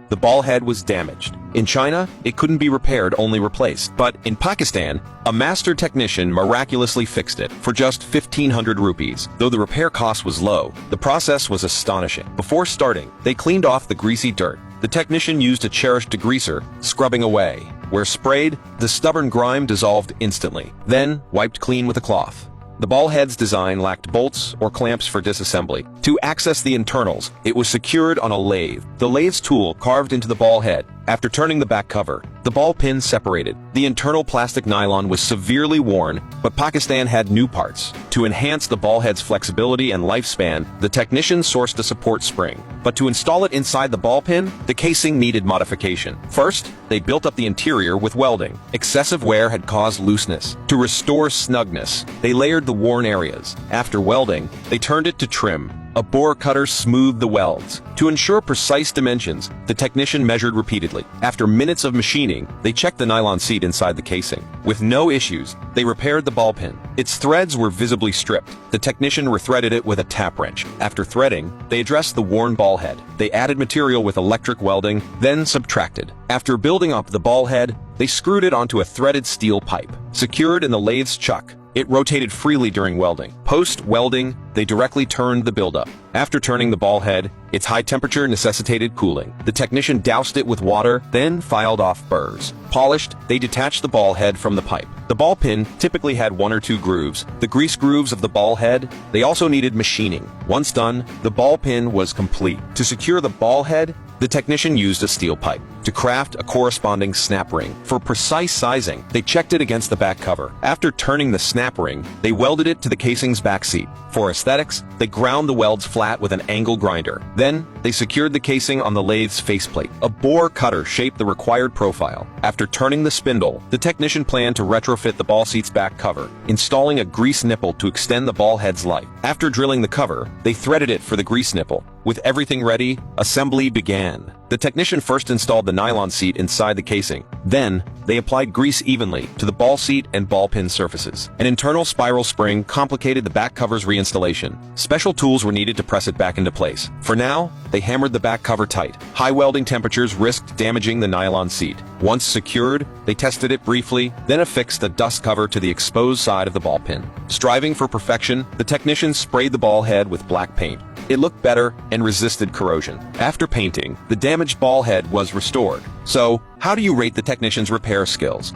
the ball head was damaged. In China, it couldn't be repaired, only replaced. But in Pakistan, a master technician miraculously fixed it for just 1,500 rupees. Though the repair cost was low, the process was astonishing. Before starting, they cleaned off the greasy dirt. The technician used a cherished degreaser, scrubbing away. Where sprayed, the stubborn grime dissolved instantly, then wiped clean with a cloth. The ball head's design lacked bolts or clamps for disassembly. To access the internals, it was secured on a lathe. The lathe's tool carved into the ball head. After turning the back cover, the ball pin separated. The internal plastic nylon was severely worn, but Pakistan had new parts. To enhance the ball head's flexibility and lifespan, the technician sourced a support spring. But to install it inside the ball pin, the casing needed modification. First, they built up the interior with welding. Excessive wear had caused looseness. To restore snugness, they layered the worn areas. After welding, they turned it to trim. A bore cutter smoothed the welds. To ensure precise dimensions, the technician measured repeatedly. After minutes of machining, they checked the nylon seat inside the casing. With no issues, they repaired the ball pin. Its threads were visibly stripped. The technician rethreaded it with a tap wrench. After threading, they addressed the worn ball head. They added material with electric welding, then subtracted. After building up the ball head, they screwed it onto a threaded steel pipe. Secured in the lathe's chuck, it rotated freely during welding. Post-welding, they directly turned the buildup. After turning the ball head, its high temperature necessitated cooling. The technician doused it with water, then filed off burrs. Polished, they detached the ball head from the pipe. The ball pin typically had 1 or 2 grooves. The grease grooves of the ball head, they also needed machining. Once done, the ball pin was complete. To secure the ball head, the technician used a steel pipe to craft a corresponding snap ring. For precise sizing, they checked it against the back cover. After turning the snap ring, they welded it to the casing's back seat. For aesthetics, they ground the welds flat with an angle grinder. Then, they secured the casing on the lathe's faceplate. A bore cutter shaped the required profile. After turning the spindle, the technician planned to retrofit the ball seat's back cover, installing a grease nipple to extend the ball head's life. After drilling the cover, they threaded it for the grease nipple. With everything ready, assembly began. The technician first installed the nylon seat inside the casing. Then, they applied grease evenly to the ball seat and ball pin surfaces. An internal spiral spring complicated the back cover's reinstallation. Special tools were needed to press it back into place. For now, they hammered the back cover tight. High welding temperatures risked damaging the nylon seat. Once secured, they tested it briefly, then affixed a dust cover to the exposed side of the ball pin. Striving for perfection, the technician sprayed the ball head with black paint. It looked better and resisted corrosion. After painting, the damaged ball head was restored. So, how do you rate the technician's repair skills?